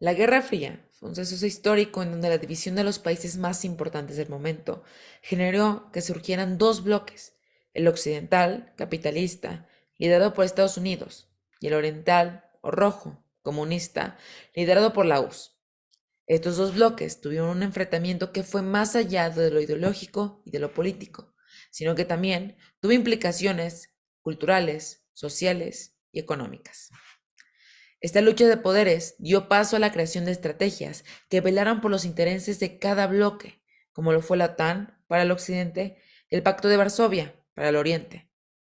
La Guerra Fría fue un suceso histórico en donde la división de los países más importantes del momento generó que surgieran dos bloques: el occidental, capitalista, liderado por Estados Unidos, y el oriental, o rojo, comunista, liderado por la URSS. Estos dos bloques tuvieron un enfrentamiento que fue más allá de lo ideológico y de lo político, sino que también tuvo implicaciones culturales, sociales y económicas. Esta lucha de poderes dio paso a la creación de estrategias que velaran por los intereses de cada bloque, como lo fue la OTAN para el occidente y el Pacto de Varsovia para el oriente.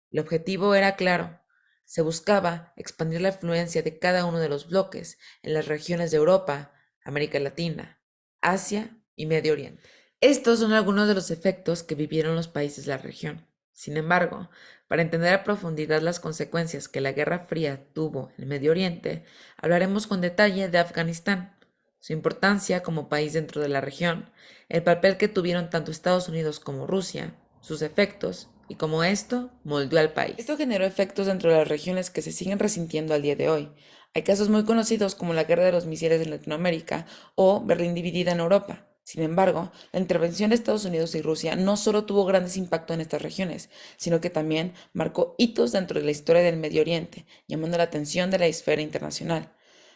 El objetivo era claro: se buscaba expandir la influencia de cada uno de los bloques en las regiones de Europa, América Latina, Asia y Medio Oriente. Estos son algunos de los efectos que vivieron los países de la región. Sin embargo, para entender a profundidad las consecuencias que la Guerra Fría tuvo en Medio Oriente, hablaremos con detalle de Afganistán, su importancia como país dentro de la región, el papel que tuvieron tanto Estados Unidos como Rusia, sus efectos y cómo esto moldeó al país. Esto generó efectos dentro de las regiones que se siguen resintiendo al día de hoy. Hay casos muy conocidos como la Guerra de los Misiles en Latinoamérica o Berlín dividida en Europa. Sin embargo, la intervención de Estados Unidos y Rusia no solo tuvo grandes impactos en estas regiones, sino que también marcó hitos dentro de la historia del Medio Oriente, llamando la atención de la esfera internacional.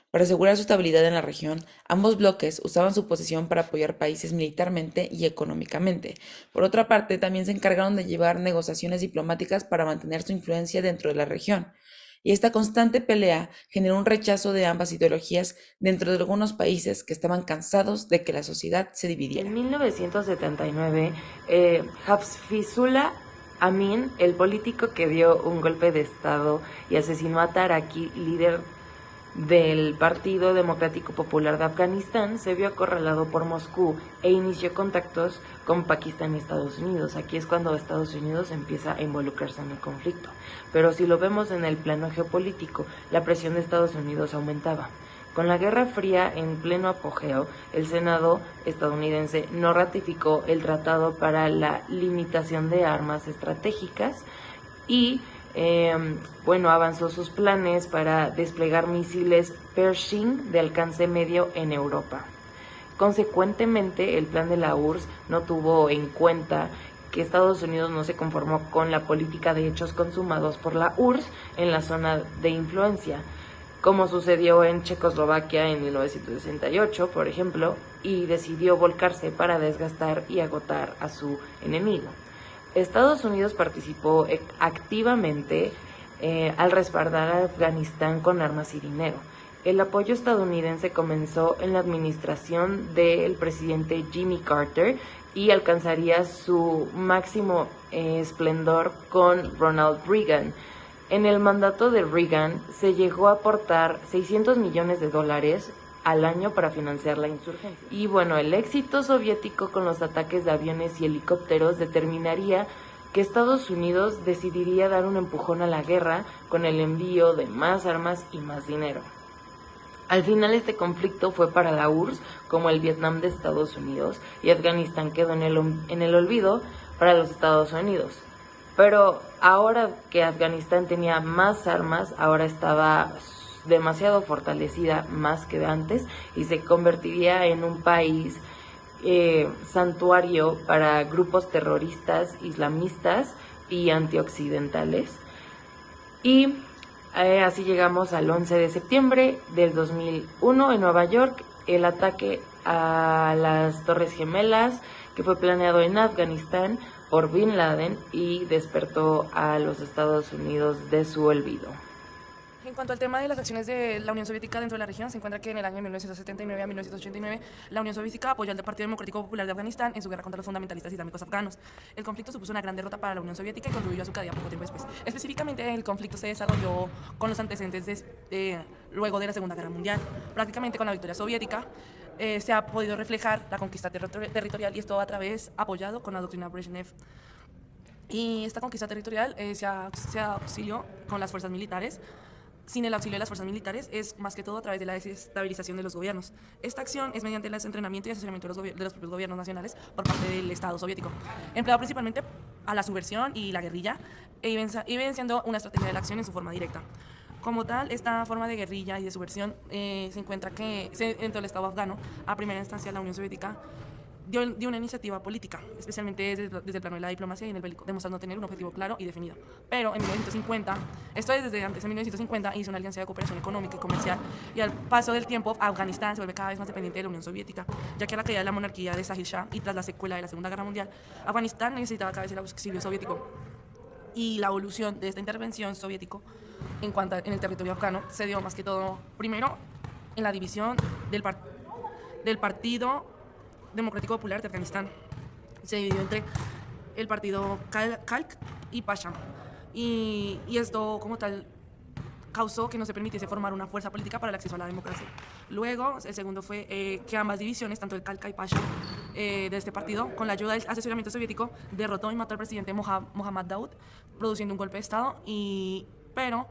Para asegurar su estabilidad en la región, ambos bloques usaban su posición para apoyar países militarmente y económicamente. Por otra parte, también se encargaron de llevar negociaciones diplomáticas para mantener su influencia dentro de la región. Y esta constante pelea generó un rechazo de ambas ideologías dentro de algunos países que estaban cansados de que la sociedad se dividiera. En 1979, Hafizullah Amin, el político que dio un golpe de Estado y asesinó a Taraki, líder del Partido Democrático Popular de Afganistán, se vio acorralado por Moscú e inició contactos con Pakistán y Estados Unidos. Aquí es cuando Estados Unidos empieza a involucrarse en el conflicto. Pero si lo vemos en el plano geopolítico, la presión de Estados Unidos aumentaba. Con la Guerra Fría en pleno apogeo, el Senado estadounidense no ratificó el Tratado para la Limitación de Armas Estratégicas y avanzó sus planes para desplegar misiles Pershing de alcance medio en Europa. Consecuentemente, el plan de la URSS no tuvo en cuenta que Estados Unidos no se conformó con la política de hechos consumados por la URSS en la zona de influencia, como sucedió en Checoslovaquia en 1968, por ejemplo, y decidió volcarse para desgastar y agotar a su enemigo. Estados Unidos participó activamente al respaldar a Afganistán con armas y dinero. El apoyo estadounidense comenzó en la administración del presidente Jimmy Carter y alcanzaría su máximo esplendor con Ronald Reagan. En el mandato de Reagan se llegó a aportar $600 millones al año para financiar la insurgencia. Y bueno, el éxito soviético con los ataques de aviones y helicópteros determinaría que Estados Unidos decidiría dar un empujón a la guerra con el envío de más armas y más dinero. Al final este conflicto fue para la URSS como el Vietnam de Estados Unidos y Afganistán quedó en el olvido para los Estados Unidos. Pero ahora que Afganistán tenía más armas, ahora estaba demasiado fortalecida más que antes y se convertiría en un país santuario para grupos terroristas, islamistas y antioccidentales. Y así llegamos al 11 de septiembre del 2001 en Nueva York, el ataque a las Torres Gemelas, que fue planeado en Afganistán por Bin Laden y despertó a los Estados Unidos de su olvido. En cuanto al tema de las acciones de la Unión Soviética dentro de la región, se encuentra que en el año 1979 a 1989 la Unión Soviética apoyó al Partido Democrático Popular de Afganistán en su guerra contra los fundamentalistas islámicos afganos. El conflicto supuso una gran derrota para la Unión Soviética y contribuyó a su caída poco tiempo después. Específicamente, el conflicto se desarrolló con los antecedentes luego de la Segunda Guerra Mundial. Prácticamente con la victoria soviética se ha podido reflejar la conquista territorial y esto a través apoyado con la doctrina Brezhnev. Y esta conquista territorial se auxilió con las fuerzas militares. Sin el auxilio de las fuerzas militares es más que todo a través de la desestabilización de los gobiernos. Esta acción es mediante el entrenamiento y asesoramiento de los propios gobiernos nacionales por parte del Estado soviético, empleado principalmente a la subversión y la guerrilla, y ven siendo una estrategia de la acción en su forma directa. Como tal, esta forma de guerrilla y de subversión se encuentra que dentro del Estado afgano, a primera instancia la Unión Soviética dio una iniciativa política, especialmente desde el plano de la diplomacia y en el bélico, demostrando tener un objetivo claro y definido. Pero en 1950, esto es desde antes, en 1950 hizo una alianza de cooperación económica y comercial, y al paso del tiempo Afganistán se vuelve cada vez más dependiente de la Unión Soviética, ya que a la caída de la monarquía de Zahir Shah y tras la secuela de la Segunda Guerra Mundial, Afganistán necesitaba cada vez el auxilio soviético. Y la evolución de esta intervención soviético en el territorio afgano se dio más que todo, primero, en la división del Partido Democrático Popular de Afganistán. Se dividió entre el partido Khalq y Pasha. Y esto, como tal, causó que no se permitiese formar una fuerza política para el acceso a la democracia. Luego, el segundo fue que ambas divisiones, tanto el Khalq y Pasha, de este partido, con la ayuda del asesoramiento soviético, derrotó y mató al presidente Mohammad Daoud, produciendo un golpe de Estado. Pero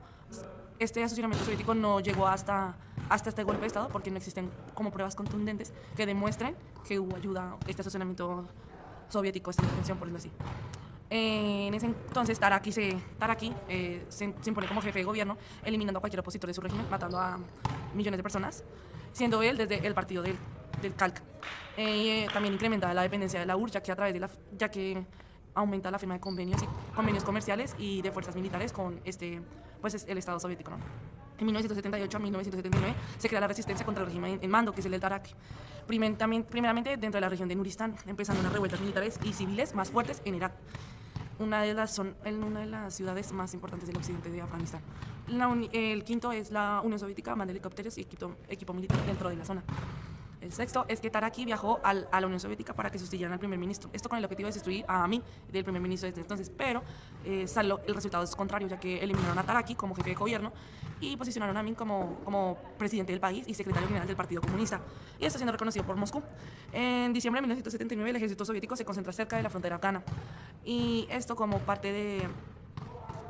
este asesoramiento soviético no llegó hasta este golpe de Estado porque no existen como pruebas contundentes que demuestren que hubo ayuda, este asesoramiento soviético, esta intervención, por decirlo así. En ese entonces, Taraki se impone como jefe de gobierno, eliminando a cualquier opositor de su régimen, matando a millones de personas, siendo él desde el partido del Khalq. También incrementa la dependencia de la URSS, ya que aumenta la firma de convenios comerciales y de fuerzas militares con el Estado soviético, ¿no? En 1978 a 1979 se crea la resistencia contra el régimen en mando, que es el del Taraki. Primeramente dentro de la región de Nuristán, empezando unas revueltas militares y civiles más fuertes en Irak, una de las ciudades más importantes del occidente de Afganistán. El quinto es la Unión Soviética, manda helicópteros y equipo militar dentro de la zona. El sexto es que Taraki viajó a la Unión Soviética para que sustituyeran al primer ministro. Esto con el objetivo de sustituir a Amin, del primer ministro desde entonces. Pero el resultado es contrario, ya que eliminaron a Taraki como jefe de gobierno y posicionaron a Amin como presidente del país y secretario general del Partido Comunista. Y esto siendo reconocido por Moscú. En diciembre de 1979 el ejército soviético se concentra cerca de la frontera afgana. Y esto como parte de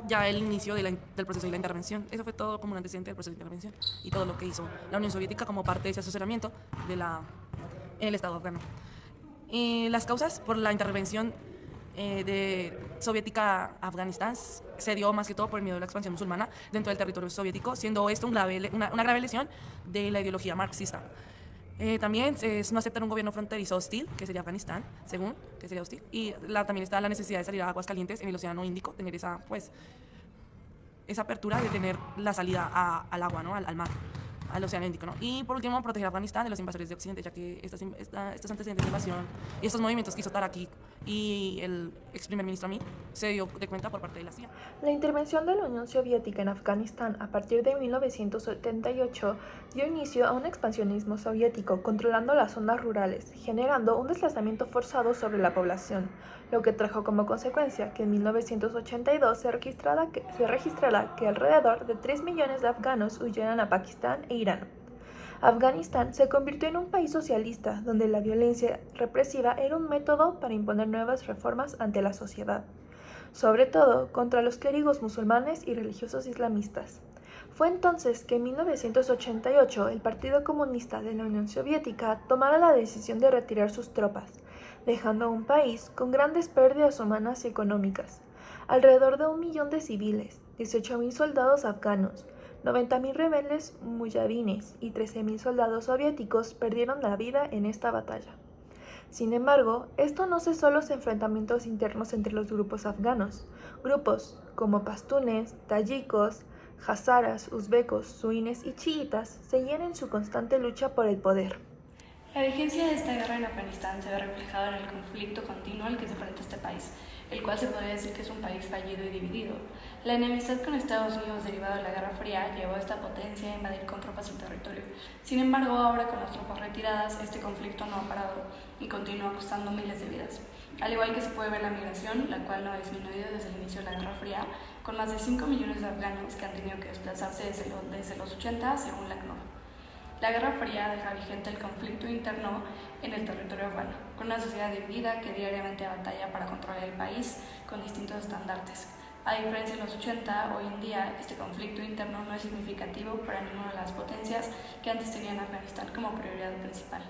ya el inicio del proceso de la intervención. Eso fue todo como un antecedente del proceso de intervención y todo lo que hizo la Unión Soviética como parte de ese asesoramiento en el Estado afgano. Las causas por la intervención soviética a Afganistán se dio más que todo por el miedo a la expansión musulmana dentro del territorio soviético, siendo esto una grave lesión de la ideología marxista. También es no aceptar un gobierno fronterizo hostil, que sería Afganistán, según, que sería hostil. Y también está la necesidad de salir a aguas calientes en el Océano Índico, tener esa apertura de tener la salida al agua, ¿no? al mar, al Océano Índico, ¿no? Y por último, proteger a Afganistán de los invasores de Occidente, ya que estos antecedentes de invasión y estos movimientos que hizo Taraki y el ex primer ministro Amin se dio de cuenta por parte de la CIA. La intervención de la Unión Soviética en Afganistán a partir de 1978 dio inicio a un expansionismo soviético controlando las zonas rurales, generando un desplazamiento forzado sobre la población, lo que trajo como consecuencia que en 1982 se registrara que alrededor de 3 millones de afganos huyeran a Pakistán e Irán. Afganistán se convirtió en un país socialista donde la violencia represiva era un método para imponer nuevas reformas ante la sociedad, sobre todo contra los clérigos musulmanes y religiosos islamistas. Fue entonces que en 1988 el Partido Comunista de la Unión Soviética tomara la decisión de retirar sus tropas, dejando a un país con grandes pérdidas humanas y económicas. Alrededor de 1 millón de civiles, 18.000 soldados afganos, 90.000 rebeldes muyahidines y 13.000 soldados soviéticos perdieron la vida en esta batalla. Sin embargo, esto no cesó los enfrentamientos internos entre los grupos afganos. Grupos como pastunes, tayikos, hazaras, uzbecos, suíes y chiitas seguían en su constante lucha por el poder. La vigencia de esta guerra en Afganistán se ve reflejada en el conflicto continuo al que se enfrenta este país, el cual se podría decir que es un país fallido y dividido. La enemistad con Estados Unidos derivada de la Guerra Fría llevó a esta potencia a invadir con tropas el territorio. Sin embargo, ahora con las tropas retiradas, este conflicto no ha parado y continúa costando miles de vidas. Al igual que se puede ver la migración, la cual no ha disminuido desde el inicio de la Guerra Fría, con más de 5 millones de afganos que han tenido que desplazarse desde los 80 según la ACNUR. La Guerra Fría deja vigente el conflicto interno en el territorio afgano, con una sociedad dividida que diariamente batalla para controlar el país con distintos estandartes. A diferencia de los 80, hoy en día este conflicto interno no es significativo para ninguna de las potencias que antes tenían Afganistán como prioridad principal.